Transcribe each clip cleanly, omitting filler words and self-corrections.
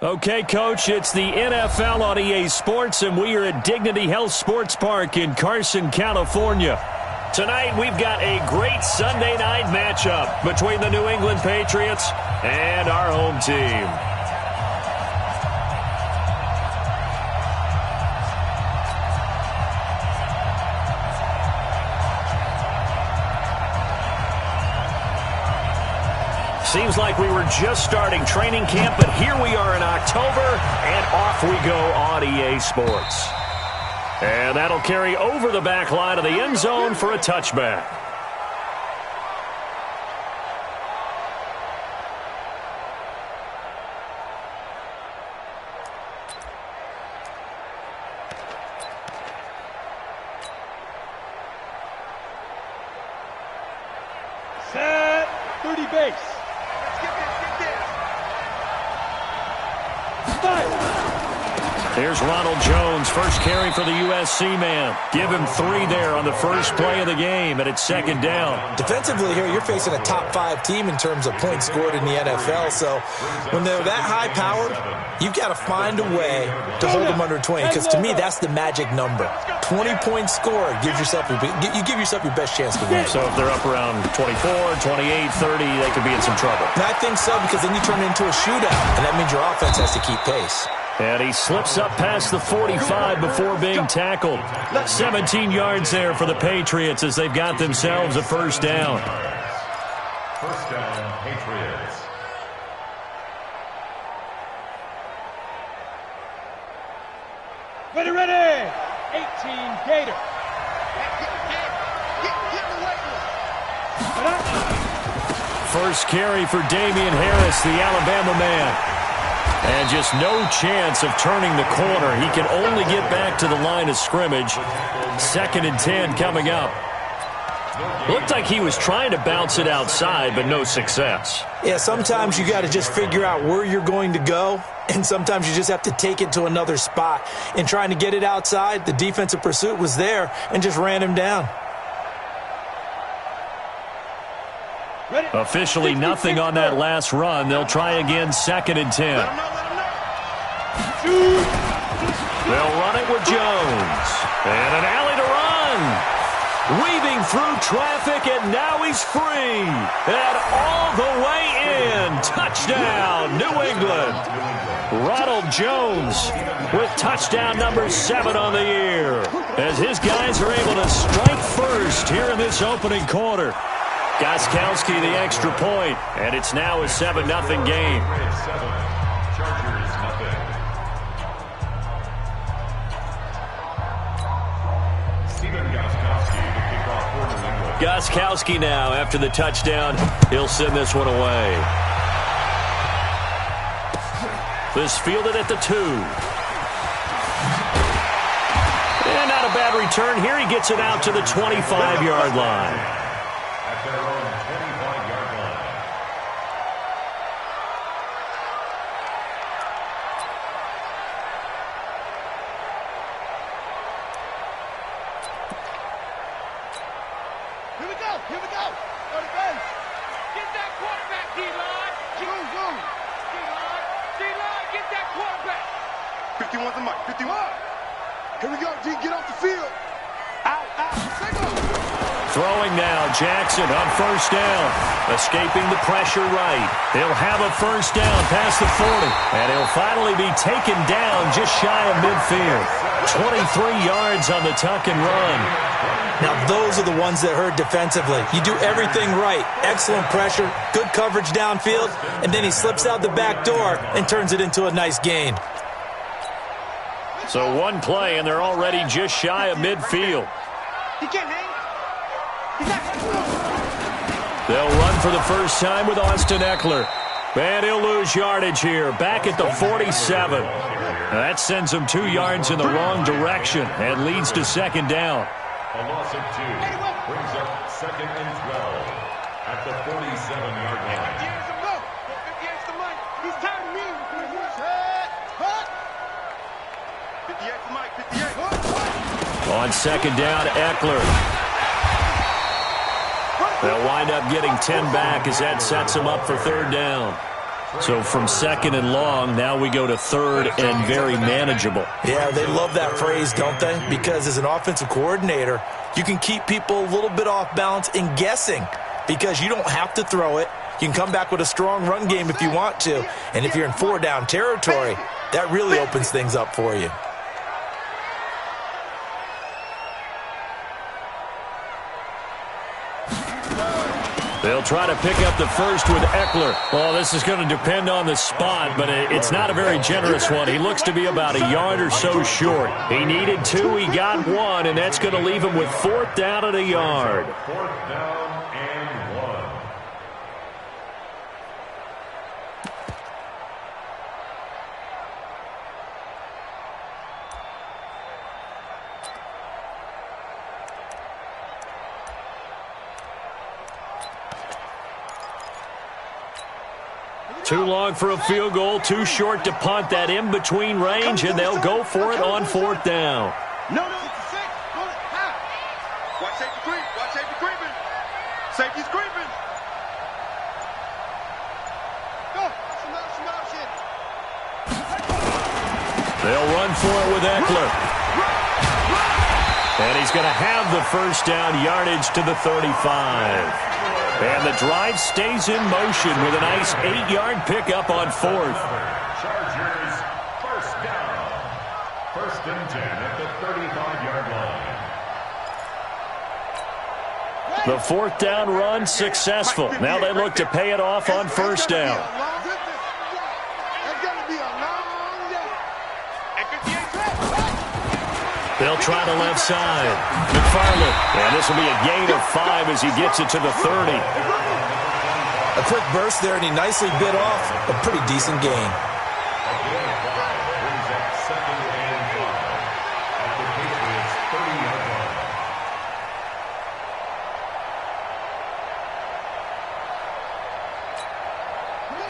Okay, Coach, it's the NFL on EA Sports, and we are at Dignity Health Sports Park in Carson, California. Tonight, we've got a great Sunday night matchup between the New England Patriots and our home team. Seems like we were just starting training camp, but here we are in October, and off we go on EA Sports. And that'll carry over the back line of the end zone for a touchback. Set 30 base. Here's Ronald Jones, first carry for the USC man. Give him 3 there on the first play of the game, and it's second down. Defensively here, you're facing a top-5 team in terms of points scored in the NFL, so when they're that high-powered, you've got to find a way to hold them under 20, because to me, that's the magic number. 20-point score, you give yourself your best chance to win. So if they're up around 24, 28, 30, they could be in some trouble. And I think so, because then you turn it into a shootout, and that means your offense has to keep pace. And he slips up past the 45 before being tackled. 17 yards there for the Patriots as they've got themselves a first down. First down, Patriots. Ready. 18 Gator. First carry for Damian Harris, the Alabama man. And just no chance of turning the corner. He can only get back to the line of scrimmage. 2nd and 10 coming up. Looked like he was trying to bounce it outside, but no success. Yeah, sometimes you got to just figure out where you're going to go, and sometimes you just have to take it to another spot. In trying to get it outside, the defensive pursuit was there and just ran him down. Officially nothing on that last run. They'll try again, 2nd and 10. They'll run it with Jones. And an alley to run. Weaving through traffic, and now he's free. And all the way in. Touchdown, New England. Ronald Jones with touchdown number 7 on the year. As his guys are able to strike first here in this opening quarter. Gostkowski the extra point, and it's now a 7-0 game. Chargers, nothing. Stephen Gostkowski to kick off for New England. Gostkowski now, after the touchdown, he'll send this one away. This fielded at the 2. And not a bad return here. He gets it out to the 25-yard line. Their own 25-yard line. Here we go. Go to base. Get that quarterback, D-line. D-line, get that quarterback. 51's the mic. 51. Here we go, D. Get off the field. Out. Single. Throwing now, Jackson on first down. Escaping the pressure right. He'll have a first down past the 40. And he'll finally be taken down just shy of midfield. 23 yards on the tuck and run. Now, those are the ones that hurt defensively. You do everything right. Excellent pressure, good coverage downfield, and then he slips out the back door and turns it into a nice gain. So one play, and they're already just shy of midfield. He can't hang. They'll run for the first time with Austin Eckler. And he'll lose yardage here, back at the 47. That sends him 2 yards in the wrong direction and leads to second down. A loss of 2 brings up 2nd and 12 at the 47-yard line. He's tired of me. 58 for Mike. 58. On second down, Eckler. They'll wind up getting 10 back as that sets them up for third down. So from second and long, now we go to third and very manageable. Yeah, they love that phrase, don't they? Because as an offensive coordinator, you can keep people a little bit off balance and guessing because you don't have to throw it. You can come back with a strong run game if you want to. And if you're in 4-down territory, that really opens things up for you. They'll try to pick up the first with Eckler. Well, this is going to depend on the spot, but it's not a very generous one. He looks to be about a yard or so short. He needed 2, he got 1, and that's going to leave him with 4th down and a yard. 4th down and 1. Too long for a field goal, too short to punt that in-between range, and they'll go for it on 4th down. No, 66. Watch safety creep. Watch safety creeping. Safety's creeping. Go. Some option. They'll run for it with Eckler. And he's going to have the first down, yardage to the 35. And the drive stays in motion with a nice 8-yard pickup on 4th. Chargers, first down. 1st and 10 at the 35-yard line. The 4th down run successful. Now they look to pay it off on 1st down. That's going to be a long day. They'll try the left side. McFarland. And this will be a gain of 5 as he gets it to the 30. A quick burst there, and he nicely bit off a pretty decent gain. Brings up 2nd and 5 at the Patriots' 30-yard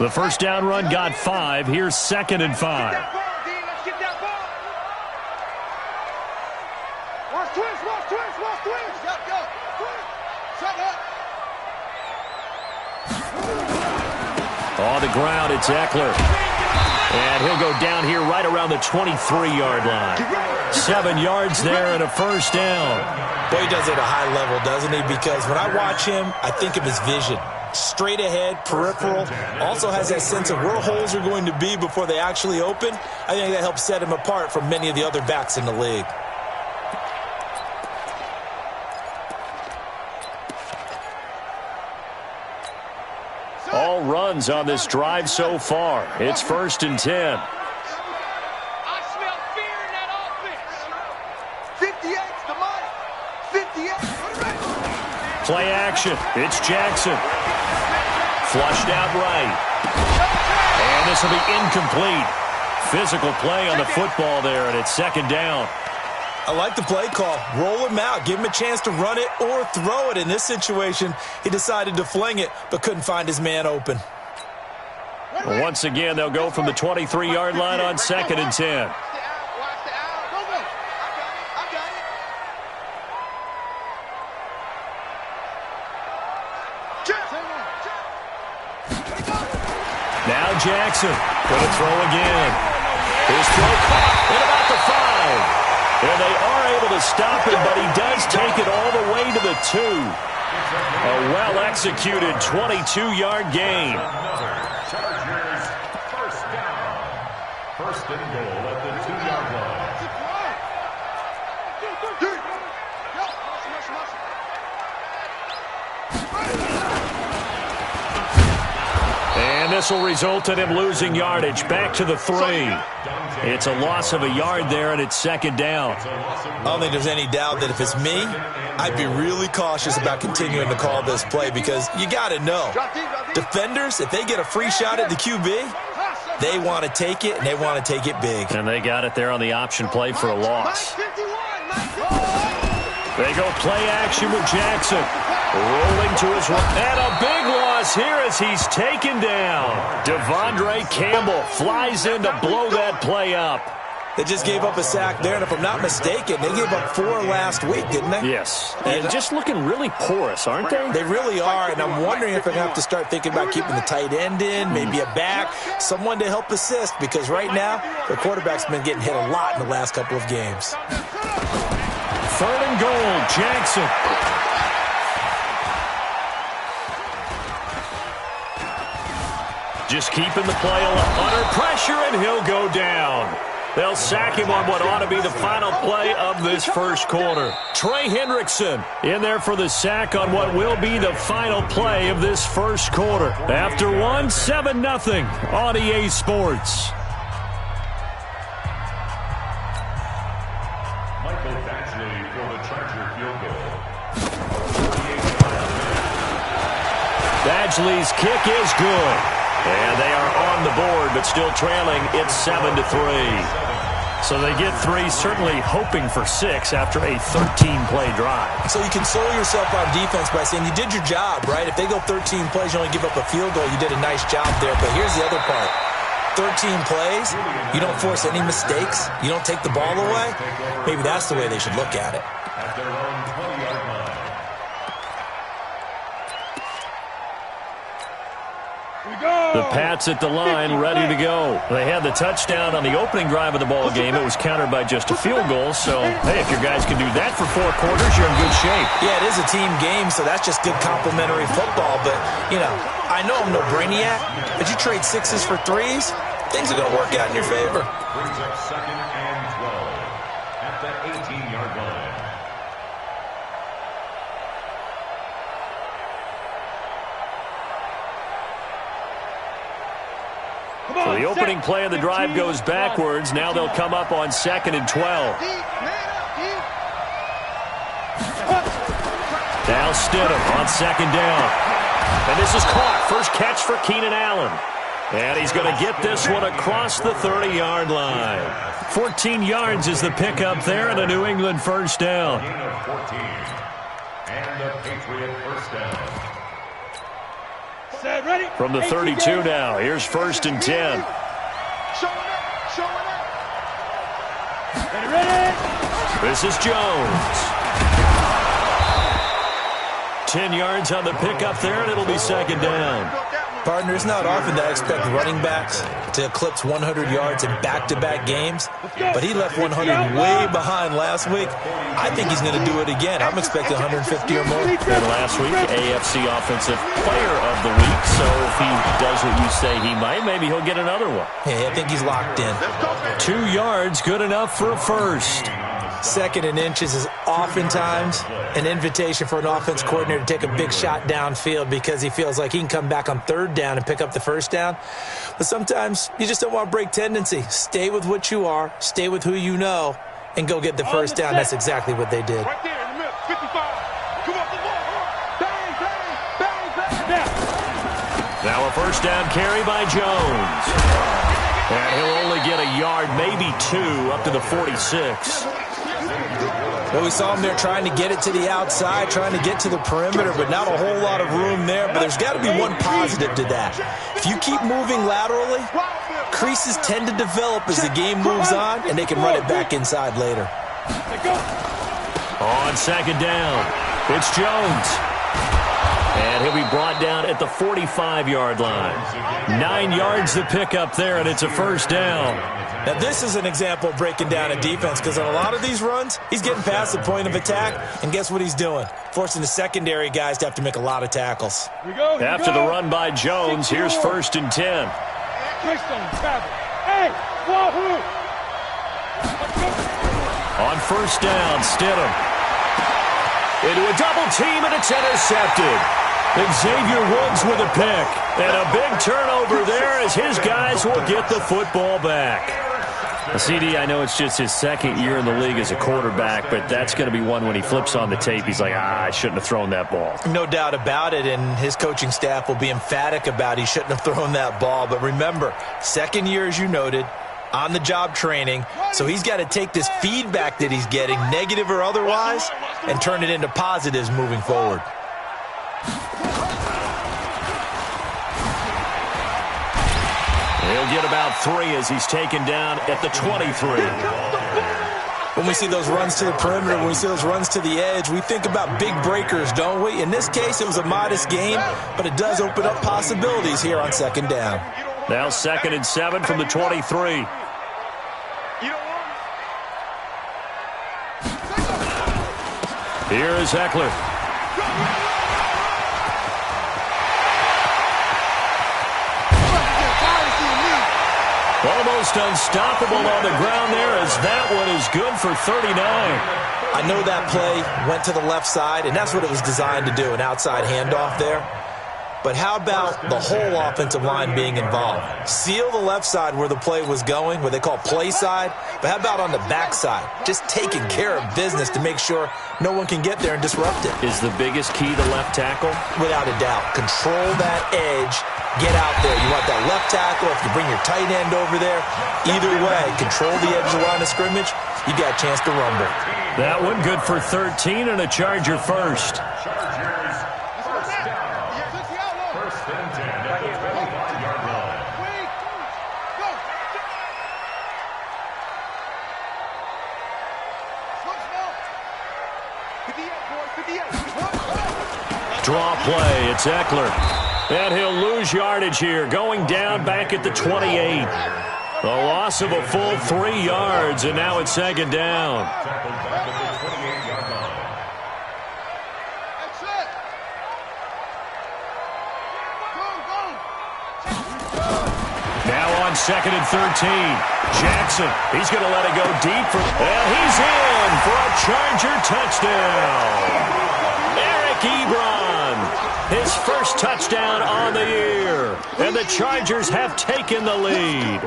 line. The first down run got 5. Here's 2nd and 5. On the ground, it's Eckler. And he'll go down here right around the 23-yard line. 7 yards there and a first down. Boy, he does it at a high level, doesn't he? Because when I watch him, I think of his vision. Straight ahead, peripheral. Also has that sense of where holes are going to be before they actually open. I think that helps set him apart from many of the other backs in the league. All runs on this drive so far. It's 1st and 10. I smell fear in that offense. 58's the money. 58. Play action. It's Jackson. Flushed out right. And this will be incomplete. Physical play on the football there, and it's 2nd down. I like the play call. Roll him out. Give him a chance to run it or throw it. In this situation, he decided to fling it, but couldn't find his man open. Once again, they'll go from the 23-yard line on 2nd and 10. Watch the out. Go. I got it. Now Jackson. Gonna throw again. His throw caught at about the 5. And they are able to stop him, but he does take it all the way to the 2. A well-executed 22-yard gain. Chargers, first down. 1st and goal at the 2-yard line. And this will result in him losing yardage back to the 3. It's a loss of a yard there, and it's 2nd down. I don't think there's any doubt that if it's me, I'd be really cautious about continuing to call this play because you got to know, defenders, if they get a free shot at the QB, they want to take it, and they want to take it big. And they got it there on the option play for a loss. They go play action with Jackson. Rolling to his right. And a big loss here as he's taken down. Devondre Campbell flies in to blow that play up. They just gave up a sack there, and if I'm not mistaken, they gave up 4 last week, didn't they? Yes. And just looking really porous, aren't they? They really are, and I'm wondering if they're going to have to start thinking about keeping the tight end in, maybe a back, someone to help assist, because right now, their quarterback's been getting hit a lot in the last couple of games. 3rd and goal, Jackson. Just keeping the play under pressure, and he'll go down. They'll sack him on what ought to be the final play of this first quarter. Trey Hendrickson in there for the sack on what will be the final play of this first quarter. After 7-0 on EA Sports. Michael Badgley for the Charger field goal. Badgley's kick is good. And they are on the board, but still trailing. It's 7-3. So they get 3, certainly hoping for 6 after a 13-play drive. So you console yourself on defense by saying you did your job, right? If they go 13 plays, you only give up a field goal, you did a nice job there. But here's the other part. 13 plays, you don't force any mistakes, you don't take the ball away. Maybe that's the way they should look at it. At their own 20-yard line. The Pats at the line, ready to go. They had the touchdown on the opening drive of the ball game. It was countered by just a field goal. So, hey, if your guys can do that for 4 quarters, you're in good shape. Yeah, it is a team game, so that's just good complimentary football. But, I know I'm no brainiac, but you trade 6s for 3s, things are going to work out in your favor. Brings up 2nd and 12 at the 18-yard line. So the opening play of the drive goes backwards. Now they'll come up on 2nd and 12. Now Stidham on 2nd down. And this is caught. First catch for Keenan Allen. And he's going to get this one across the 30-yard line. 14 yards is the pickup there, and a New England first down. Gain of 14. And the Patriot first down. From the 32 now, here's 1st and 10. This is Jones. 10 yards on the pickup there, and it'll be 2nd down. Partner, it's not often that I expect running backs to eclipse 100 yards in back-to-back games, but he left 100 way behind last week. I think he's going to do it again. I'm expecting 150 or more. And last week, AFC Offensive Player of the Week, so if he does what you say he might, maybe he'll get another one. Yeah, I think he's locked in. 2 yards, good enough for a first. 2nd and inches is oftentimes an invitation for an offense coordinator to take a big shot downfield because he feels like he can come back on 3rd down and pick up the first down. But sometimes you just don't want to break tendency. Stay with what you are, stay with who you know, and go get the first down. That's exactly what they did. Right there in the middle, 55. Come on, bang, bang, bang, bang. Now a first down carry by Jones. And he'll only get a yard, maybe 2, up to the 46. Well, we saw him there trying to get it to the outside, trying to get to the perimeter, but not a whole lot of room there. But there's got to be one positive to that. If you keep moving laterally, creases tend to develop as the game moves on, and they can run it back inside later. On 2nd down, it's Jones. And he'll be brought down at the 45-yard line. 9 yards to pick up there, and it's a first down. Now, this is an example of breaking down a defense because on a lot of these runs, he's getting past the point of attack, and guess what he's doing? Forcing the secondary guys to have to make a lot of tackles. After the run by Jones, here's 1st and 10. On 1st down, Stidham. Into a double team, and it's intercepted. Xavier Woods with a pick. And a big turnover there as his guys will get the football back. CD, I know it's just his 2nd year in the league as a quarterback, but that's going to be one when he flips on the tape, he's like, I shouldn't have thrown that ball. No doubt about it, and his coaching staff will be emphatic about he shouldn't have thrown that ball. But remember, 2nd year, as you noted, on-the-job training, so he's got to take this feedback that he's getting, negative or otherwise, and turn it into positives moving forward. He'll get about 3 as he's taken down at the 23. When we see those runs to the perimeter, when we see those runs to the edge, we think about big breakers, don't we? In this case, it was a modest game, but it does open up possibilities here on second down. Now 2nd and 7 from the 23. Here is Eckler. Almost unstoppable on the ground there as that one is good for 39. I know that play went to the left side, and that's what it was designed to do, an outside handoff there. But how about the whole offensive line being involved? Seal the left side where the play was going, what they call play side, but how about on the back side? Just taking care of business to make sure no one can get there and disrupt it. Is the biggest key the left tackle? Without a doubt. Control that edge. Get out there. You want that left tackle. If you bring your tight end over there, either way, control the edge of the line of scrimmage, you got a chance to rumble. That one good for 13 and a Charger first. Draw play, it's Eckler. And he'll lose yardage here, going down back at the 28. A loss of a full 3 yards, and now it's second down. Now on 2nd and 13. Jackson, he's going to let it go deep. And he's in for a Charger touchdown. Ebron, his first touchdown on the year, and the Chargers have taken the lead.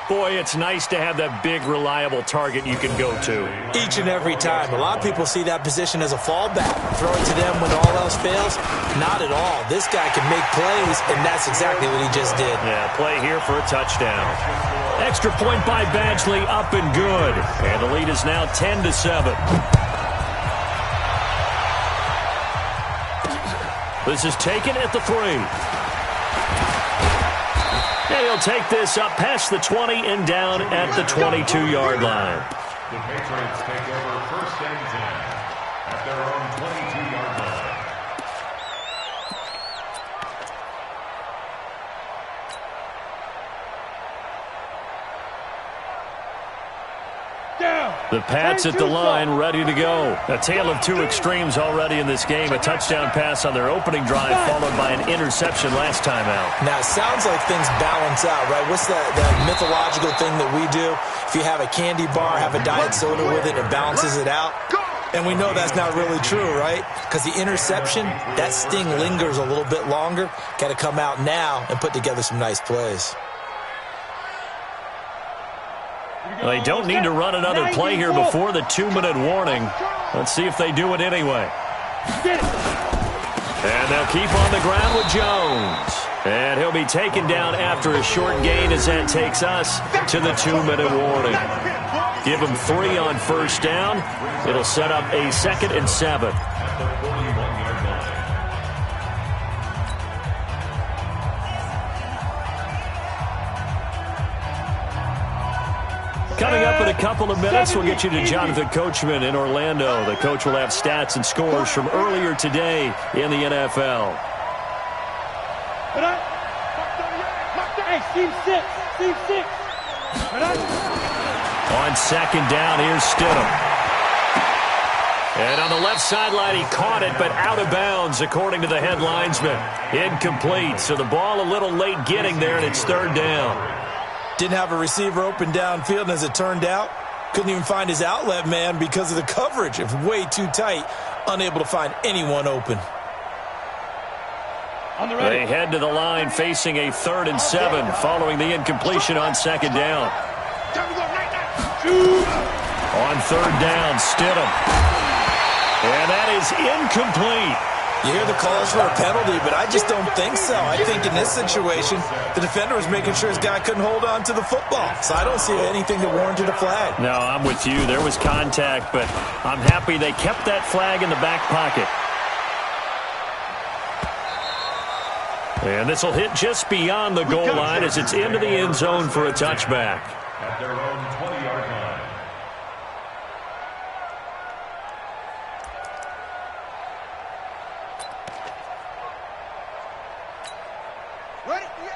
Boy, it's nice to have that big, reliable target you can go to. Each and every time. A lot of people see that position as a fallback. Throw it to them when all else fails. Not at all. This guy can make plays, and that's exactly what he just did. Yeah, play here for a touchdown. Extra point by Badgley, up and good. And the lead is now 10-7. This is taken at the 3. And he'll take this up past the 20 and down at the 22-yard line. The Patriots take over 1st and 10 at their own 22-yard line. The Pats at the line, ready to go. A tale of two extremes already in this game. A touchdown pass on their opening drive, followed by an interception last time out. Now, it sounds like things balance out, right? What's that mythological thing that we do? If you have a candy bar, have a diet soda with it, it balances it out. And we know that's not really true, right? Because the interception, that sting lingers a little bit longer. Got to come out now and put together some nice plays. They don't need to run another play here before the 2-minute warning. Let's see if they do it anyway. And they'll keep on the ground with Jones. And he'll be taken down after a short gain as that takes us to the 2-minute warning. Give him 3 on first down. It'll set up a 2nd and 7. Coming up in a couple of minutes, we'll get you to Jonathan Coachman in Orlando. The coach will have stats and scores from earlier today in the NFL. Hey, Steve 6. Steve 6. On second down, here's Stidham. And on the left sideline, he caught it, but out of bounds, according to the head linesman. Incomplete, so the ball a little late getting there, and it's 3rd down. Didn't have a receiver open downfield, and as it turned out, couldn't even find his outlet man because of the coverage. It was way too tight, unable to find anyone open. They head to the line facing a 3rd and 7 following the incompletion on second down. On 3rd down, Stidham. And that is incomplete. You hear the calls for a penalty, but I just don't think so. I think in this situation, the defender was making sure his guy couldn't hold on to the football. So I don't see anything that warranted a flag. No, I'm with you. There was contact, but I'm happy they kept that flag in the back pocket. And this will hit just beyond the goal line as it's into the end zone for a touchback. At their own 20-yard line.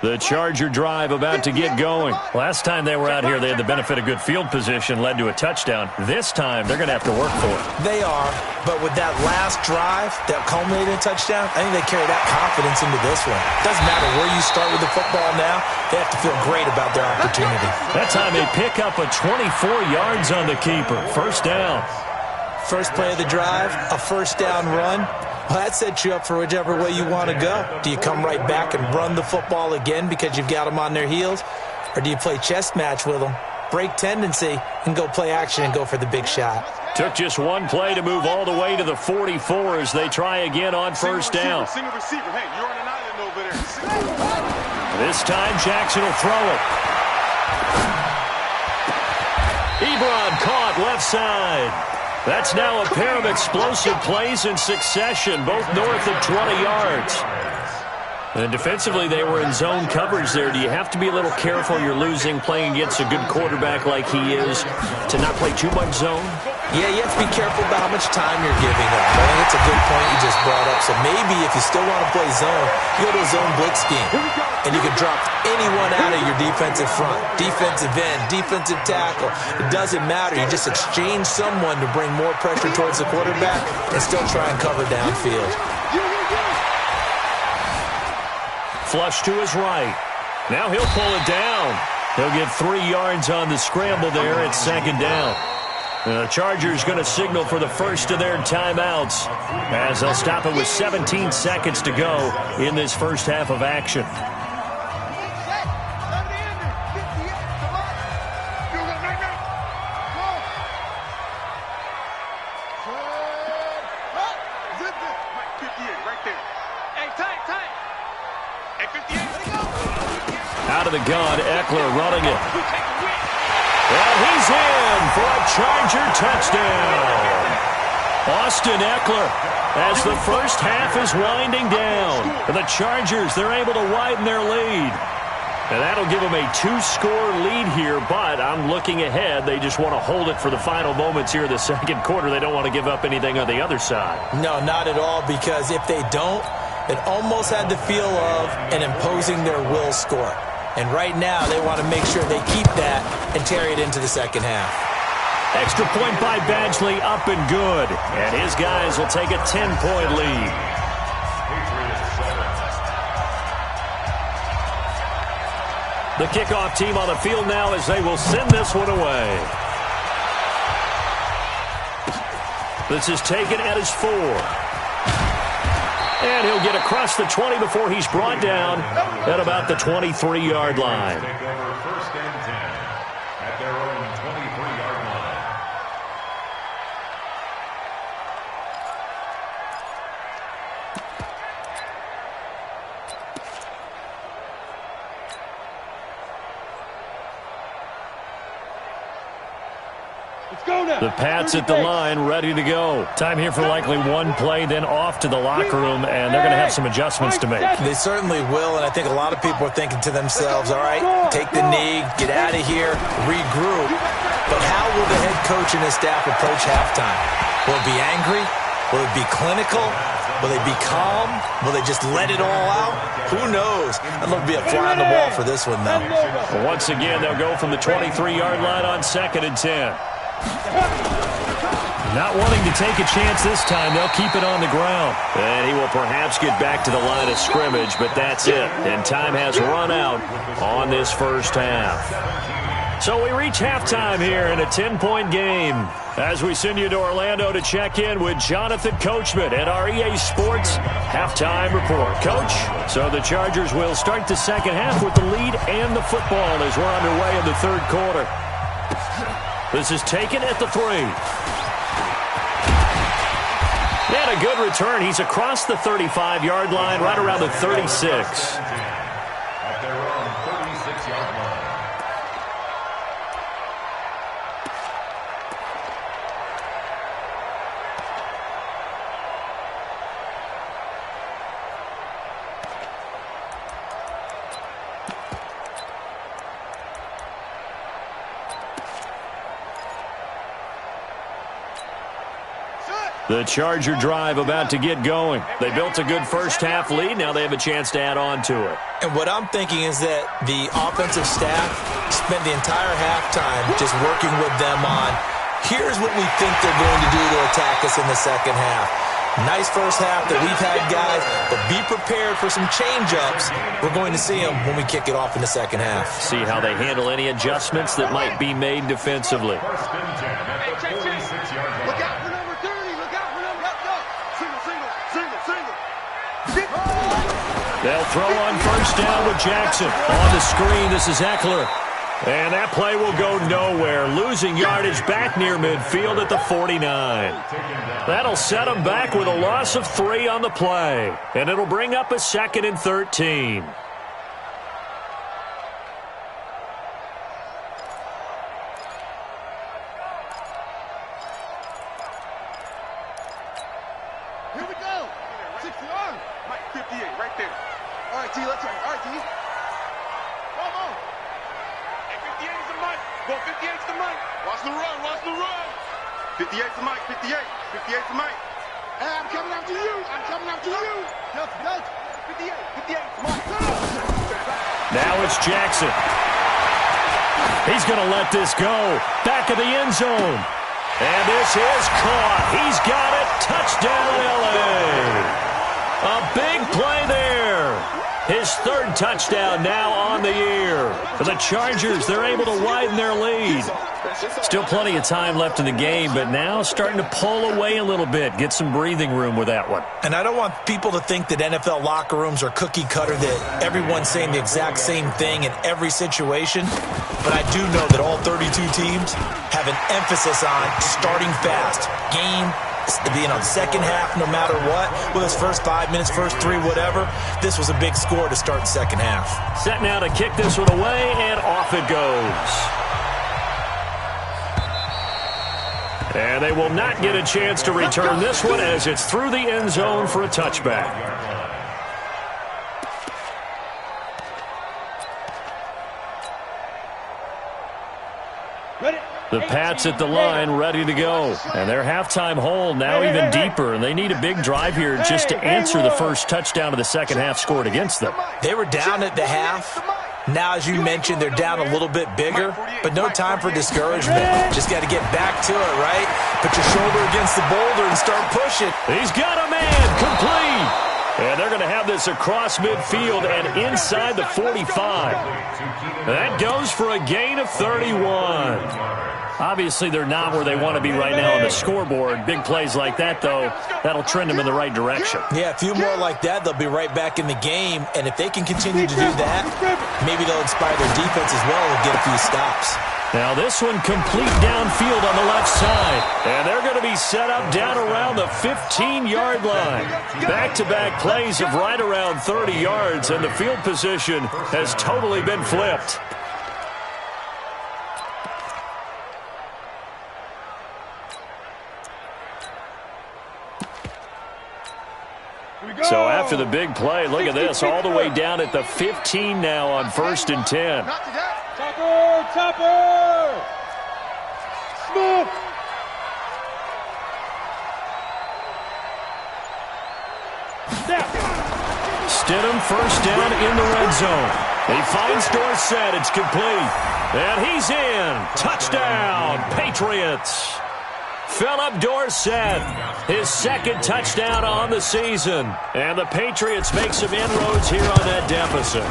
The Charger drive about to get going. Last time they were out here, they had the benefit of good field position, led to a touchdown. This time, they're going to have to work for it. They are, but with that last drive that culminated in a touchdown, I think they carry that confidence into this one. Doesn't matter where you start with the football now, they have to feel great about their opportunity. That time they pick up a 24 yards on the keeper. First down. First play of the drive, a first down run. Well, that sets you up for whichever way you want to go. Do you come right back and run the football again because you've got them on their heels? Or do you play chess match with them, break tendency, and go play action and go for the big shot? Took just one play to move all the way to the 44 as they try again on first down. Single receiver. Hey, you're on an island over there. This time Jackson will throw it. Ebron caught left side. That's now a pair of explosive plays in succession, both north of 20 yards. And defensively, they were in zone coverage there. Do you have to be a little careful? You're losing, playing against a good quarterback like he is, to not play too much zone? Yeah, you have to be careful about how much time you're giving up. I think it's a good point you just brought up. So maybe if you still want to play zone, you go to a zone blitz scheme. And you can drop anyone out of your defensive front. Defensive end, defensive tackle. It doesn't matter. You just exchange someone to bring more pressure towards the quarterback and still try and cover downfield. Flush to his right. Now he'll pull it down. He'll get 3 yards on the scramble there at second down. The Chargers going to signal for the first of their timeouts as they'll stop it with 17 seconds to go in this first half of action. Out of the gun, Eckler running it. And he's in for a Charger touchdown. Austin Eckler, as the first half is winding down. The Chargers, they're able to widen their lead. And that'll give them a 2-score lead here, but I'm looking ahead. They just want to hold it for the final moments here in the second quarter. They don't want to give up anything on the other side. No, not at all, because if they don't, it almost had the feel of an imposing their will score. And right now, they want to make sure they keep that and carry it into the second half. Extra point by Badgley, up and good. And his guys will take a 10-point lead. The kickoff team on the field now as they will send this one away. This is taken at his 4. And he'll get across the 20 before he's brought down at about the 23-yard line. Take over first and 10 at their own 23-yard line. The Pats at the line, ready to go. Time here for likely one play, then off to the locker room, and they're going to have some adjustments to make. They certainly will, and I think a lot of people are thinking to themselves, all right, take the knee, get out of here, regroup. But how will the head coach and his staff approach halftime? Will it be angry? Will it be clinical? Will they be calm? Will they just let it all out? Who knows? I'd love to be a fly on the wall for this one, though. Well, once again, they'll go from the 23-yard line on 2nd and 10. Not wanting to take a chance this time, they'll keep it on the ground. And he will perhaps get back to the line of scrimmage, but that's it. And time has run out on this first half. So we reach halftime here in a 10-point game as we send you to Orlando to check in with Jonathan Coachman at our EA Sports Halftime Report. Coach, so the Chargers will start the second half with the lead and the football as we're underway in the third quarter. This is taken at the 3. And a good return. He's across the 35-yard line, right around the 36. At their own 36-yard line. The Charger drive about to get going. They built a good first-half lead. Now they have a chance to add on to it. And what I'm thinking is that the offensive staff spent the entire halftime just working with them on, here's what we think they're going to do to attack us in the second half. Nice first half that we've had, guys, but be prepared for some change-ups. We're going to see them when we kick it off in the second half. See how they handle any adjustments that might be made defensively. Look out for number 30. Look out for number... Single. They'll throw on first down with Jackson. On the screen, this is Eckler. And that play will go nowhere. Losing yardage back near midfield at the 49. That'll set them back with a loss of 3 on the play. And it'll bring up a 2nd and 13. Here we go. 60-yard. Mike, 58, right there. All right, T, let's go. All right, T. Come on. Hey, 58 is the Mike. Go, 58 is the Mike. Watch the run. 58 is the Mike. 58 is the Mike. Hey, I'm coming after you. Delta. 58 is the Mike. Now it's Jackson. He's going to let this go. Back of the end zone. And this is caught. He's got it. Touchdown, L.A. A big play there. His 3rd touchdown now on the year. For the Chargers, they're able to widen their lead. Still plenty of time left in the game, but now starting to pull away a little bit. Get some breathing room with that one. And I don't want people to think that NFL locker rooms are cookie cutter, that everyone's saying the exact same thing in every situation. But I do know that all 32 teams have an emphasis on starting fast. Second half, no matter what, with his first 5 minutes, first 3, whatever, this was a big score to start the second half. Set now to kick this one away, and off it goes. And they will not get a chance to return this one as it's through the end zone for a touchback. The Pats at the line ready to go. And their halftime hole now even deeper. And they need a big drive here just to answer the first touchdown of the second half scored against them. They were down at the half. Now, as you mentioned, they're down a little bit bigger, but no time for discouragement. Just got to get back to it, right? Put your shoulder against the boulder and start pushing. He's got a man, complete. And they're going to have this across midfield and inside the 45. That goes for a gain of 31. Obviously, they're not where they want to be right now on the scoreboard. Big plays like that, though, that'll trend them in the right direction. Yeah, a few more like that, they'll be right back in the game. And if they can continue to do that, maybe they'll inspire their defense as well and get a few stops. Now this one complete downfield on the left side. And they're going to be set up down around the 15-yard line. Back-to-back plays of right around 30 yards, and the field position has totally been flipped. So after the big play, look at this, all the way down at the 15 now on 1st and 10. Topper! Smith! Stidham first down in the red zone. He finds Dorsett. It's complete. And he's in. Touchdown, Patriots. Philip Dorsett, his 2nd touchdown on the season. And the Patriots make some inroads here on that deficit.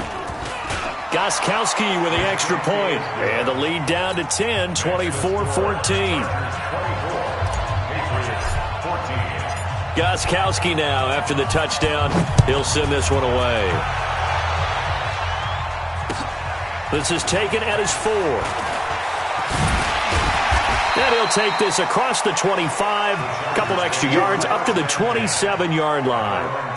Gostkowski with the extra point. And the lead down to 10, 24-14. Gostkowski now after the touchdown. He'll send this one away. This is taken at his 4. And he'll take this across the 25, a couple extra yards, up to the 27-yard line.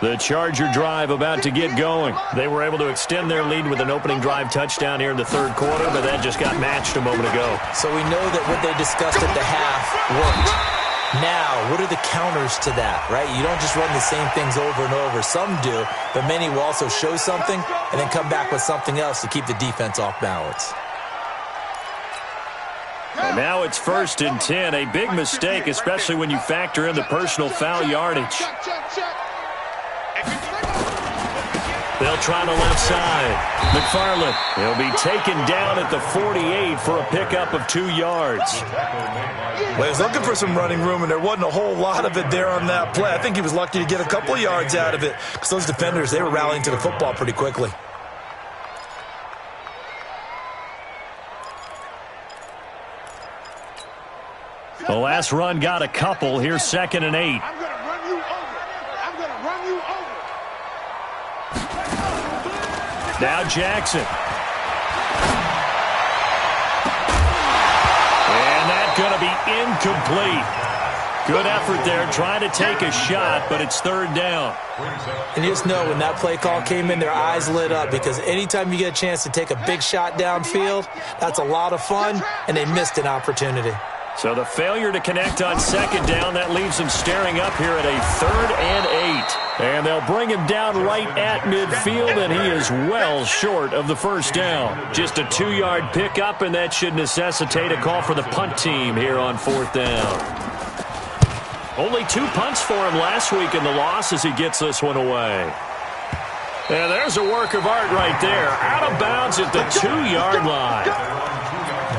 The Charger drive about to get going. They were able to extend their lead with an opening drive touchdown here in the third quarter, but that just got matched a moment ago. So we know that what they discussed at the half worked. Now, what are the counters to that, right? You don't just run the same things over and over. Some do, but many will also show something and then come back with something else to keep the defense off balance. And now it's 1st and 10. A big mistake, especially when you factor in the personal foul yardage. They'll try the left side. McFarland, he'll be taken down at the 48 for a pickup of 2 yards. Well, he was looking for some running room, and there wasn't a whole lot of it there on that play. I think he was lucky to get a couple of yards out of it because those defenders, they were rallying to the football pretty quickly. The last run got a couple. Here's 2nd and 8. I'm going to run you over. I'm going to run you over. Now Jackson. And that's going to be incomplete. Good effort there, trying to take a shot, but it's 3rd down. And you just know when that play call came in, their eyes lit up because anytime you get a chance to take a big shot downfield, that's a lot of fun, and they missed an opportunity. So the failure to connect on 2nd down, that leaves them staring up here at a 3rd and 8. And they'll bring him down right at midfield, and he is well short of the 1st down. Just a 2-yard pickup, and that should necessitate a call for the punt team here on 4th down. Only 2 punts for him last week in the loss as he gets this one away. And there's a work of art right there. Out of bounds at the 2-yard line.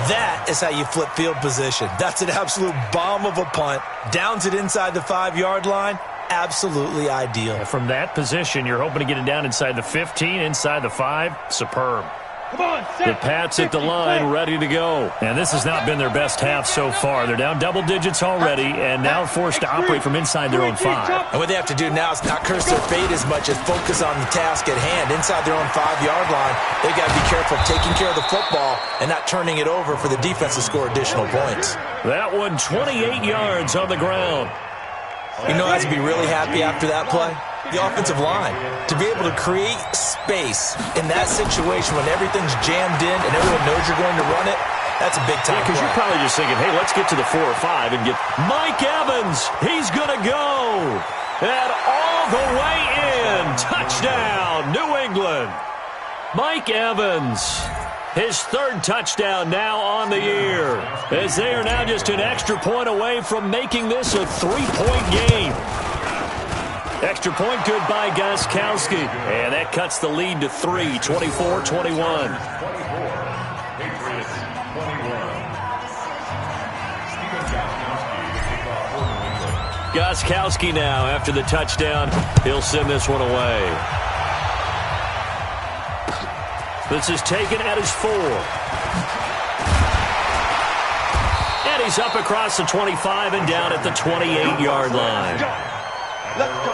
That is how you flip field position. That's an absolute bomb of a punt. Downs it inside the 5-yard line. Absolutely ideal. From that position, you're hoping to get it down inside the 15, inside the 5. Superb. Come on, The Pats at the line, ready to go. And this has not been their best half so far. They're down double digits already and now forced to operate from inside their own 5. And what they have to do now is not curse their fate as much as focus on the task at hand. Inside their own 5-yard line, they've got to be careful of taking care of the football and not turning it over for the defense to score additional points. That one 28 yards on the ground. You know, I have to be really happy after that play. The offensive line, to be able to create space in that situation when everything's jammed in and everyone knows you're going to run it, that's a big-time play. Because you're probably just thinking, hey, let's get to the 4 or 5 and get Mike Evans. He's going to go. And all the way in. Touchdown, New England. Mike Evans. His 3rd touchdown now on the year, as they are now just an extra point away from making this a 3-point game. Extra point good by Gostkowski. And that cuts the lead to 3, 24-21. Gostkowski now after the touchdown. He'll send this one away. This is taken at his 4. And he's up across the 25 and down at the 28-yard line. Let's go.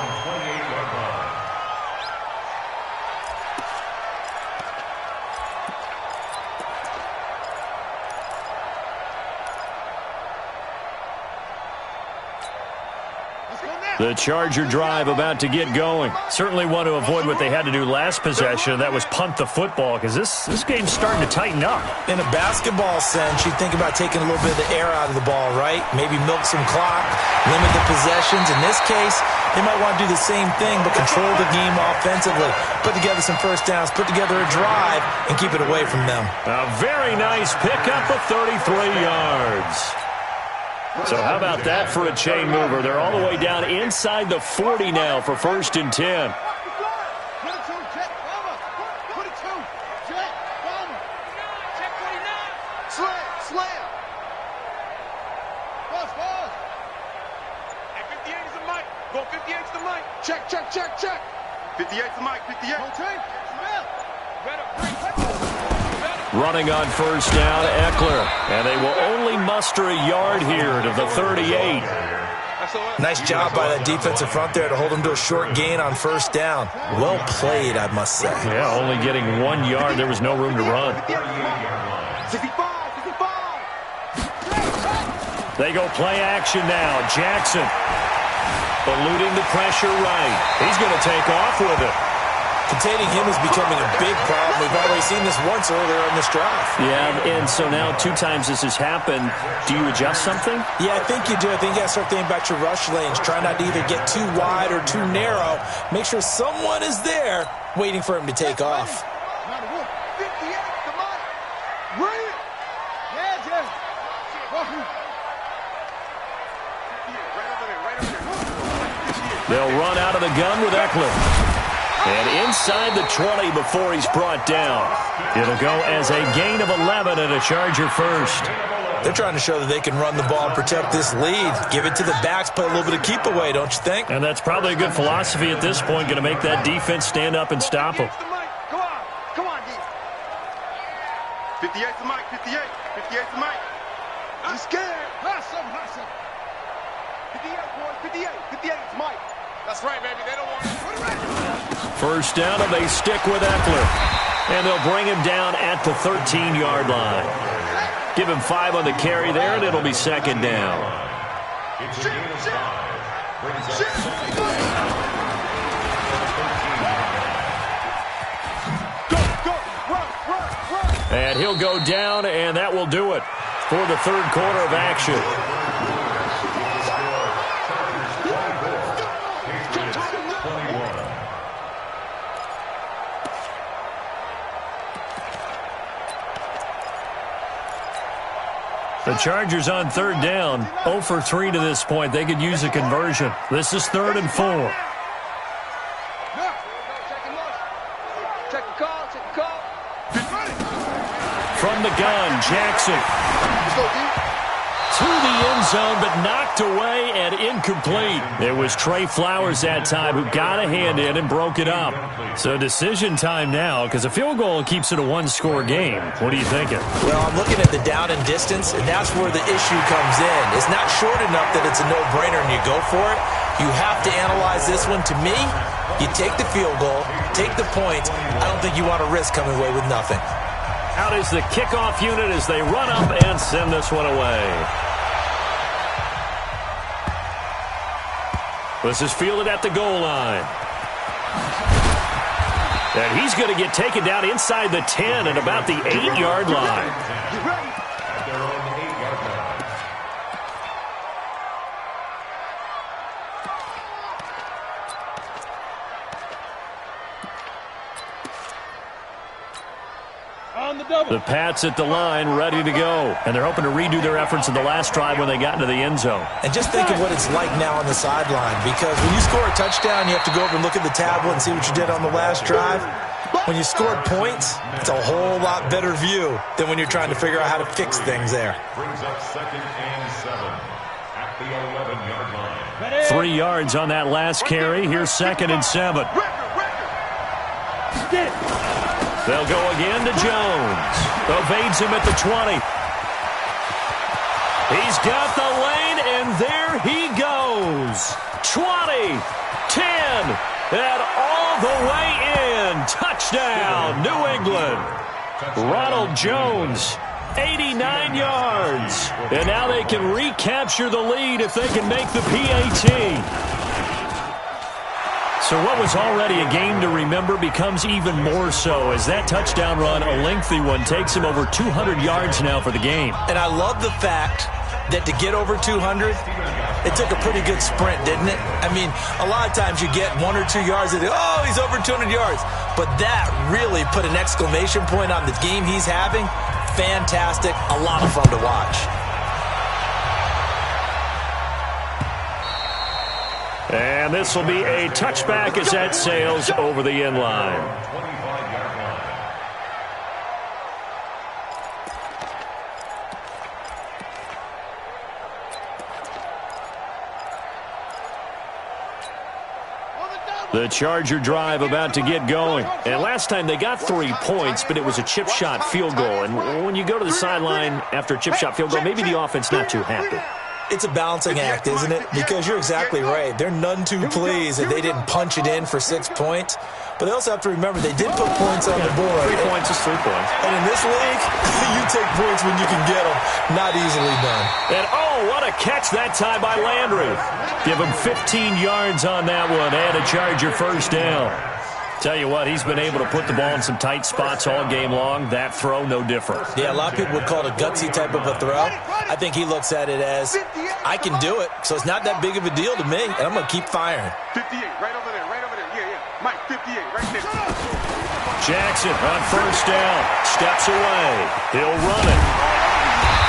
The Charger drive about to get going. Certainly want to avoid what they had to do last possession. That was punt the football because this game's starting to tighten up. In a basketball sense, you think about taking a little bit of the air out of the ball, right? Maybe milk some clock, limit the possessions. In this case, they might want to do the same thing, but control the game offensively. Put together some 1st downs, put together a drive, and keep it away from them. A very nice pickup of 33 yards. So how about that for a chain mover? They're all the way down inside the 40 now for 1st and 10. Slam. Boss. Hey, 58 is the mic. Go 58 is the mic. Check. 58 is the mic. 58. Running on 1st down, Eckler. And they will only muster a yard here to the 38. Nice job by that defensive front there to hold them to a short gain on 1st down. Well played, I must say. Yeah, only getting 1 yard. There was no room to run. 65. They go play action now. Jackson. Eluding the pressure right. He's going to take off with it. Containing him is becoming a big problem. We've already seen this once earlier in this drive. Yeah, and so now 2 times this has happened. Do you adjust something? Yeah, I think you do. I think you got to start thinking about your rush lanes. Try not to either get too wide or too narrow. Make sure someone is there waiting for him to take off. They'll run out of the gun with Eckler. And inside the 20 before he's brought down. It'll go as a gain of 11 and a Charger first. They're trying to show that they can run the ball and protect this lead. Give it to the backs, play a little bit of keep away, don't you think? And that's probably a good philosophy at this point, going to make that defense stand up and stop them. Come on, D. 58 to Mike, 58. 58 to Mike. I'm scared. Hustle. 58, boys, 58. 58 to Mike. That's right, baby. They don't want to put it right. First down, and they stick with Eckler. And they'll bring him down at the 13-yard line. Give him 5 on the carry there, and it'll be second down. And he'll go down, and that will do it for the third quarter of action. The Chargers on third down, 0 for 3 to this point. They could use a conversion. This is 3rd and 4. Check the call. From the gun, Jackson. Let's go, D. To the end zone, but knocked away and incomplete. It was Trey Flowers that time who got a hand in and broke it up. So decision time now, because a field goal keeps it a 1-score game. What are you thinking? Well, I'm looking at the down and distance, and that's where the issue comes in. It's not short enough that it's a no-brainer and you go for it. You have to analyze this one. To me, you take the field goal, take the points. I don't think you want to risk coming away with nothing. Out is the kickoff unit as they run up and send this one away. This is fielded at the goal line. And he's going to get taken down inside the 10 at about the 8-yard line. The Pats at the line, ready to go. And they're hoping to redo their efforts in the last drive when they got into the end zone. And just think of what it's like now on the sideline, because when you score a touchdown, you have to go over and look at the tablet and see what you did on the last drive. When you scored points, it's a whole lot better view than when you're trying to figure out how to fix things there. Brings up 2nd and 7 at the 11-yard line. 3 yards on that last carry. Here's 2nd and 7. They'll go again to Jones. Evades him at the 20. He's got the lane, and there he goes. 20, 10, and all the way in. Touchdown, New England. Ronald Jones, 89 yards. And now they can recapture the lead if they can make the PAT. So what was already a game to remember becomes even more so as that touchdown run, a lengthy one, takes him over 200 yards now for the game. And I love the fact that to get over 200, it took a pretty good sprint, didn't it? I mean, a lot of times you get 1 or 2 yards and oh, he's over 200 yards. But that really put an exclamation point on the game he's having. Fantastic. A lot of fun to watch. And this will be a touchback as that sails over the end line. 25-yard line. The Charger drive about to get going. And last time they got 3 points, but it was a chip shot field goal. And when you go to the sideline after a chip shot field goal, maybe the offense not too happy. It's a balancing act, isn't it? Because you're exactly right. They're none too pleased that they didn't punch it in for 6 points. But they also have to remember they did put points on the board. 3 points is 3 points. And in this league, you take points when you can get them. Not easily done. And oh, what a catch that time by Landry. Give him 15 yards on that one and a Charger first down. Tell you what, he's been able to put the ball in some tight spots all game long. That throw, no different. Yeah, a lot of people would call it a gutsy type of a throw. I think he looks at it as, I can do it, so it's not that big of a deal to me, and I'm going to keep firing. 58, right over there, right over there. Yeah, yeah. Mike, 58, right there. Jackson on first down. Steps away. He'll run it.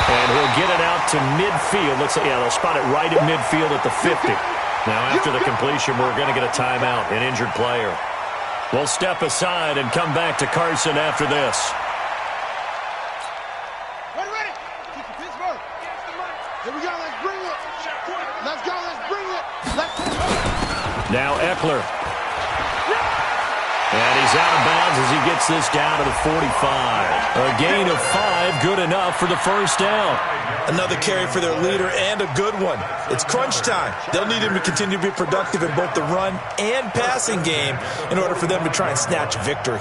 And he'll get it out to midfield. Looks like, yeah, they'll spot it right at midfield at the 50. Now, after the completion, we're going to get a timeout, an injured player. We'll step aside and come back to Carson after this. Ready. Pittsburgh. Here we go. Let's bring it. Let's go. Let's bring it. Now Eckler. And he's out of bounds as he gets this down to the 45. A gain of 5, good enough for the first down. Another carry for their leader and a good one. It's crunch time. They'll need him to continue to be productive in both the run and passing game in order for them to try and snatch victory.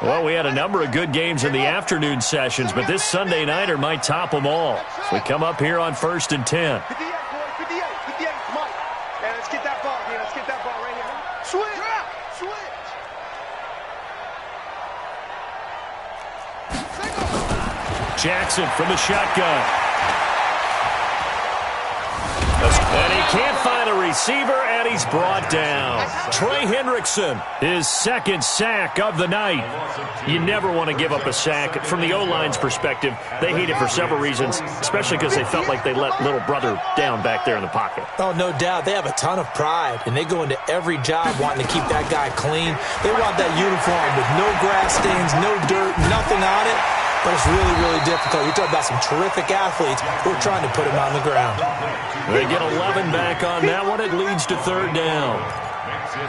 Well, we had a number of good games in the afternoon sessions, but this Sunday nighter might top them all. So we come up here on 1st and 10. 58, boys, 58, 58. Come on. And let's get that ball, man. Let's get that ball right here. Switch. Jackson from the shotgun. And he can't find a receiver, and he's brought down. Trey Hendrickson, his second sack of the night. You never want to give up a sack. From the O-line's perspective, they hate it for several reasons, especially because they felt like they let little brother down back there in the pocket. Oh, no doubt. They have a ton of pride, and they go into every job wanting to keep that guy clean. They want that uniform with no grass stains, no dirt, nothing on it. But it's really, really difficult. You're talking about some terrific athletes who are trying to put him on the ground. They get 11 back on that one. It leads to 3rd down.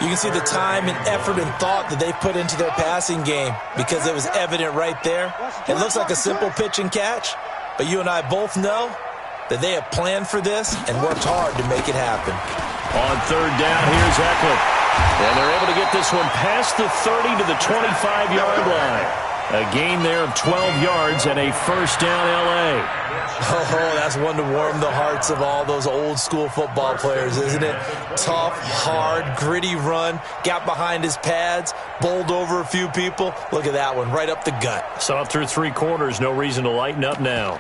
You can see the time and effort and thought that they put into their passing game because it was evident right there. It looks like a simple pitch and catch, but you and I both know that they have planned for this and worked hard to make it happen. On 3rd down, here's Eckler. And they're able to get this one past the 30 to the 25-yard line. A gain there of 12 yards and a first down L.A. Oh, that's one to warm the hearts of all those old-school football players, isn't it? Tough, hard, gritty run, got behind his pads, bowled over a few people. Look at that one, right up the gut. Saw it through 3 quarters, no reason to lighten up now.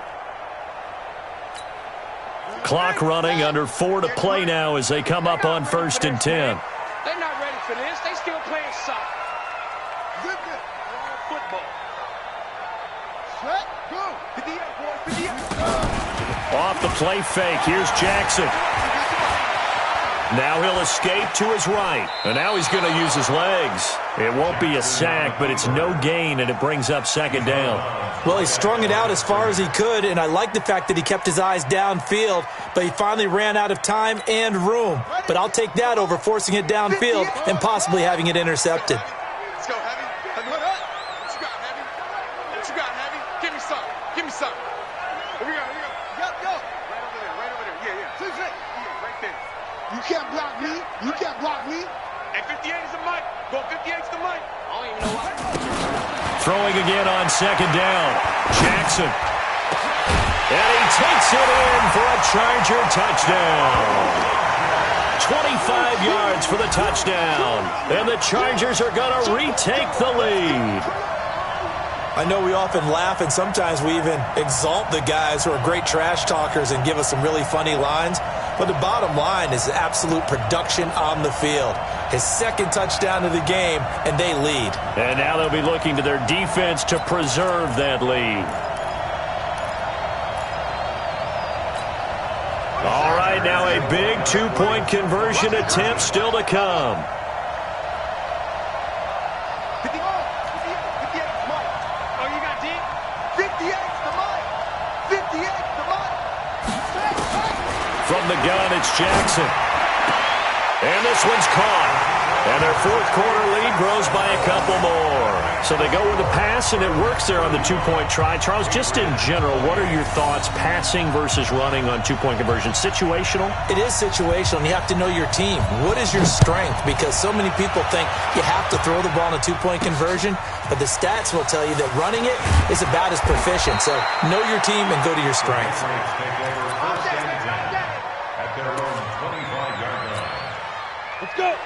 Clock running, under 4 to play now as they come up on 1st and 10. They're not ready for this. They still playing soccer. Football. Set, go. 58, boy, 58. Off the play fake, here's Jackson. Now he'll escape to his right. And now he's going to use his legs. It won't be a sack, but it's no gain, and it brings up 2nd down. Well, he strung it out as far as he could, and I like the fact that he kept his eyes downfield, but he finally ran out of time and room. But I'll take that over forcing it downfield and possibly having it intercepted. Let's go, Heavy. What you got, Heavy? What you got, Heavy? Give me some. Give me some. Here we go. Go. Right over there. Yeah. Right there. You can't block me. You can't block me. And 58 is the mic. Go 58 is the mic. I don't even know why. Throwing again on 2nd down. Jackson. And he takes it in for a Charger touchdown. 25 yards for the touchdown. And the Chargers are going to retake the lead. I know we often laugh and sometimes we even exalt the guys who are great trash talkers and give us some really funny lines. But the bottom line is absolute production on the field. His 2nd touchdown of the game, and they lead. And now they'll be looking to their defense to preserve that lead. All right, now a big 2-point conversion attempt still to come. 58 is Mike. Oh, you got deep? 58 is the mic. 58 is the mic. From the gun, it's Jackson. And this one's caught. And their 4th quarter lead grows by a couple more. So they go with a pass, and it works there on the two-point try. Charles, just in general, what are your thoughts passing versus running on two-point conversion? Situational? It is situational, and you have to know your team. What is your strength? Because so many people think you have to throw the ball in a two-point conversion, but the stats will tell you that running it is about as proficient. So know your team and go to your strength.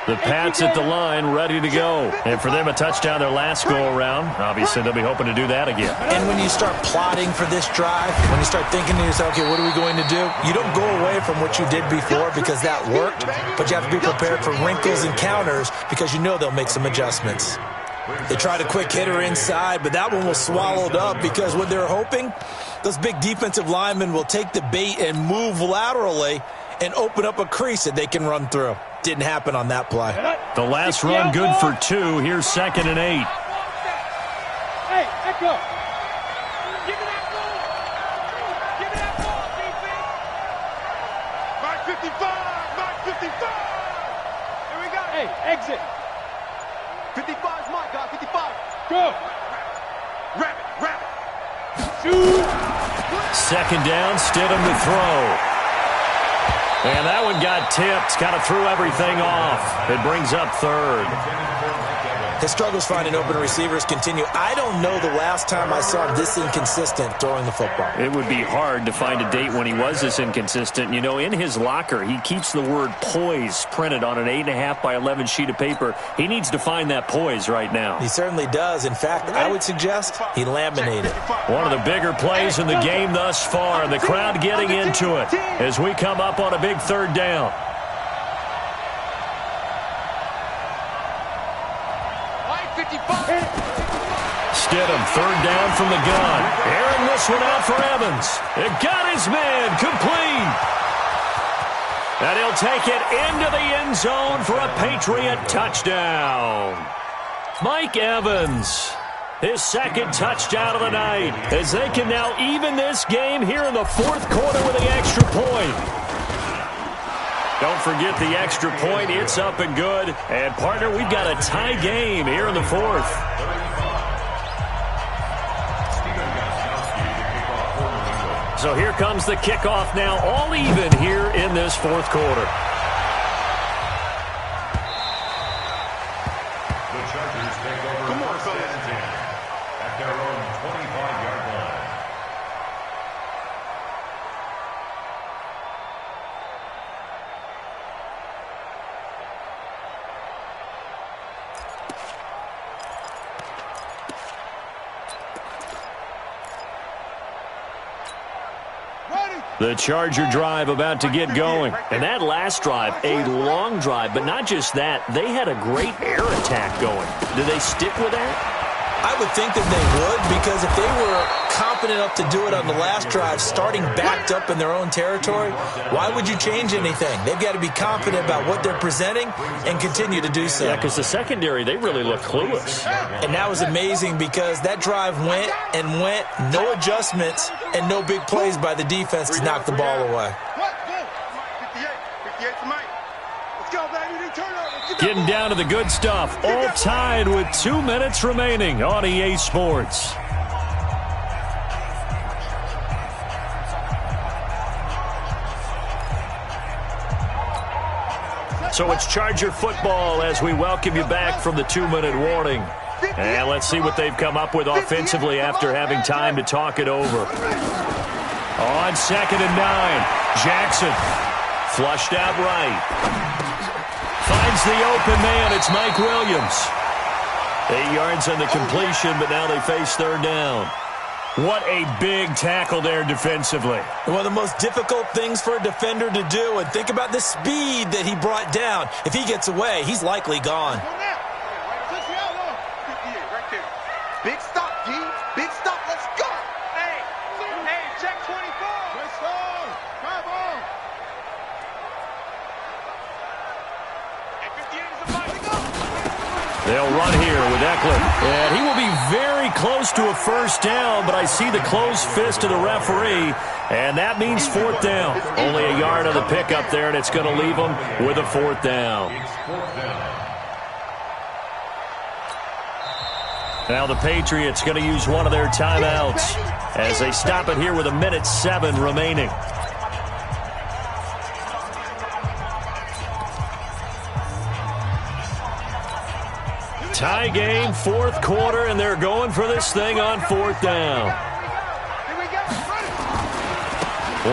The Pats at the line, ready to go. And for them, a touchdown their last go-around. Obviously, they'll be hoping to do that again. And when you start plotting for this drive, when you start thinking to yourself, okay, what are we going to do? You don't go away from what you did before because that worked, but you have to be prepared for wrinkles and counters because you know they'll make some adjustments. They tried a quick hitter inside, but that one was swallowed up because what they're hoping, those big defensive linemen will take the bait and move laterally and open up a crease that they can run through. Didn't happen on that play. The last run good for 2. Here's 2nd and 8. Hey, Echo. Give me that ball. Give me that ball, defense. Mark 55. Mark 55. Here we go. Hey, exit. 55 is mine, guys. 55. Go. Rabbit. Shoot. 2nd down, Stidham to throw. And that one got tipped, kind of threw everything off. It brings up 3rd. His struggles finding open receivers continue. I don't know the last time I saw him this inconsistent throwing the football. It would be hard to find a date when he was this inconsistent. You know, in his locker, he keeps the word poise printed on an 8.5 by 11 sheet of paper. He needs to find that poise right now. He certainly does. In fact, I would suggest he laminated. One of the bigger plays in the game thus far. The crowd getting into it as we come up on a big 3rd down. Stidham, 3rd down from the gun. Airing this one out for Evans. It got his man complete. And he'll take it into the end zone for a Patriot touchdown. Mike Evans, his 2nd touchdown of the night, as they can now even this game here in the 4th quarter with the extra point. Don't forget the extra point. It's up and good. And, partner, we've got a tie game here in the 4th. So here comes the kickoff now, all even here in this 4th quarter. The Chargers take over 1st and 10 at their own 25-yard line. The Charger drive about to get going. And that last drive, a long drive, but not just that. They had a great air attack going. Do they stick with that? I would think that they would, because if they were confident enough to do it on the last drive, starting backed up in their own territory, why would you change anything? They've got to be confident about what they're presenting and continue to do so. Yeah, because the secondary, they really look clueless. And that was amazing because that drive went and went, no adjustments, and no big plays by the defense to knock the ball away. 58 to Mike. Let's go, baby. Getting down to the good stuff. All tied with 2 minutes remaining on EA Sports. So it's Charger football as we welcome you back from the 2-minute warning. And let's see what they've come up with offensively after having time to talk it over. On 2nd and 9, Jackson flushed out right. Finds the open man. It's Mike Williams. 8 yards on the completion, but now they face 3rd down. What a big tackle there defensively. One of the most difficult things for a defender to do, and think about the speed that he brought down. If he gets away, he's likely gone. Big stop, G. Big stop. Let's go. Hey, check 24. Let's go. Come on. They'll run here with Eckler. And he will be very close to a 1st down, but I see the closed fist of the referee, and that means 4th down. Only a yard on the pickup there, and it's going to leave them with a 4th down. Now the Patriots going to use one of their timeouts as they stop it here with 1:07 remaining. Tie game, fourth quarter, and they're going for this thing on fourth down.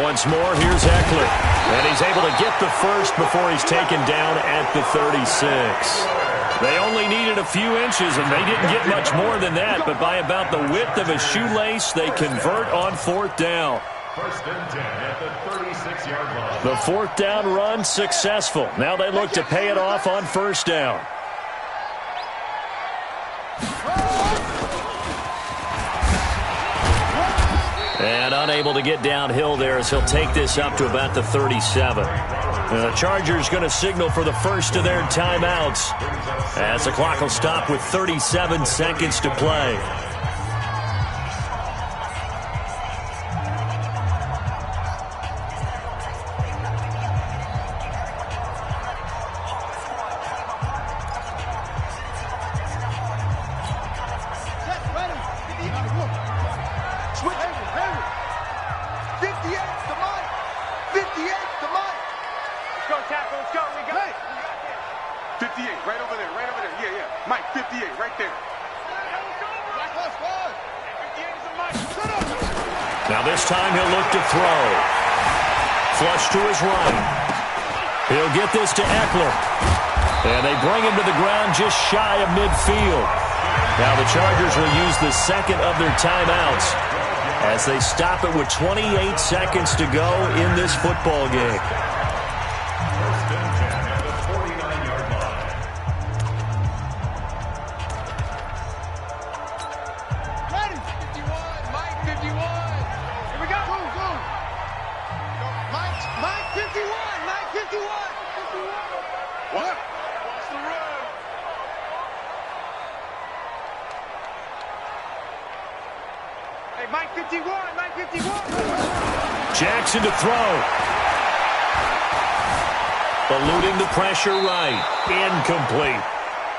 Once more, here's Eckler. And he's able to get the first before he's taken down at the 36. They only needed a few inches, and they didn't get much more than that. But by about the width of a shoelace, they convert on fourth down. First and 10 at the 36-yard line. The fourth down run successful. Now they look to pay it off on first down. And unable to get downhill there as he'll take this up to about the 37. And the Chargers going to signal for the first of their timeouts as the clock will stop with 37 seconds to play. Now this time he'll look to throw. Flush to his right. He'll get this to Eckler. And they bring him to the ground just shy of midfield. Now the Chargers will use the second of their timeouts as they stop it with 28 seconds to go in this football game. First and 10 at the 49-yard line. Ready? 51, Mike 51. Here we go. Go. Mike 51, Mike 51. What? Watch the run. Hey, Mike 51, Mike 51. Jackson to throw. Eluding the pressure right. Incomplete.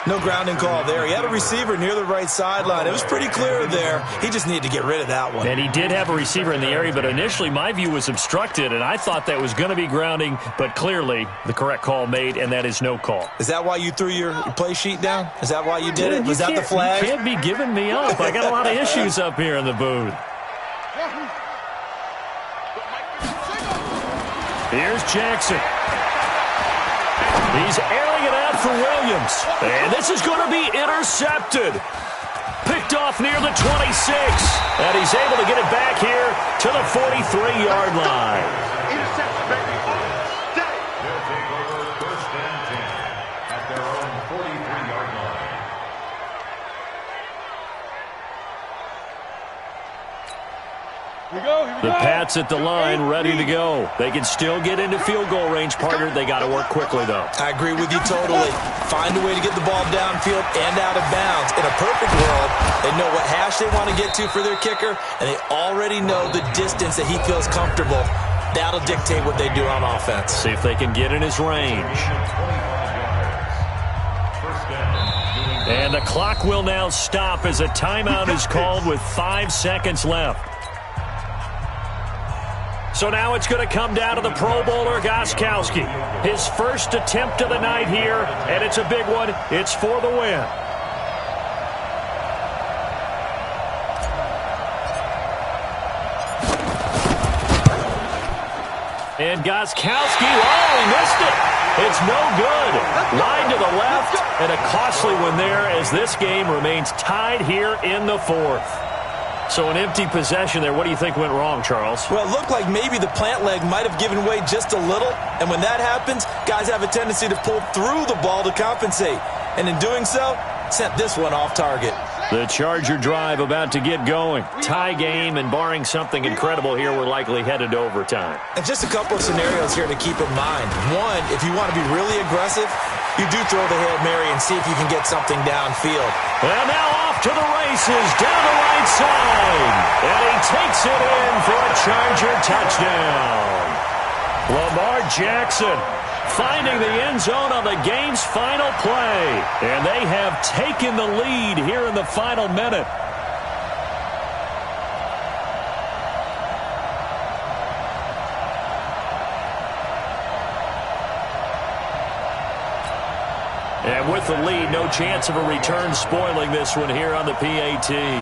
No grounding call there. He had a receiver near the right sideline. It was pretty clear there. He just needed to get rid of that one. And he did have a receiver in the area, but initially my view was obstructed, and I thought that was going to be grounding, but clearly the correct call made, and that is no call. Is that why you threw your play sheet down? Is that why you did it? Was that the flag? You can't be giving me up. I got a lot of issues up here in the booth. Here's Jackson. He's airing it out for Williams. And this is going to be intercepted. Picked off near the 26. And he's able to get it back here to the 43-yard line. Interception, baby. They'll take over first and 10 at their own 43-yard line. Here we go. The Pats at the line, ready to go. They can still get into field goal range, partner. They got to work quickly, though. I agree with you totally. Find a way to get the ball downfield and out of bounds. In a perfect world, they know what hash they want to get to for their kicker, and they already know the distance that he feels comfortable. That'll dictate what they do on offense. See if they can get in his range. And the clock will now stop as a timeout is called with 5 seconds left. So now it's going to come down to the Pro Bowler, Gostkowski. His first attempt of the night here, and it's a big one. It's for the win. And Gostkowski, oh, he missed it. It's no good. Line to the left, and a costly one there as this game remains tied here in the fourth. So an empty possession there. What do you think went wrong, Charles? Well, it looked like maybe the plant leg might have given way just a little. And when that happens, guys have a tendency to pull through the ball to compensate. And in doing so, sent this one off target. The Charger drive about to get going. Tie game, and barring something incredible here, we're likely headed to overtime. And just a couple of scenarios here to keep in mind. One, if you want to be really aggressive, you do throw the Hail Mary and see if you can get something downfield. Well, now off to the races, down the right side. And he takes it in for a Charger touchdown. Lamar Jackson finding the end zone on the game's final play. And they have taken the lead here in the final minute. And with the lead, no chance of a return spoiling this one here on the PAT.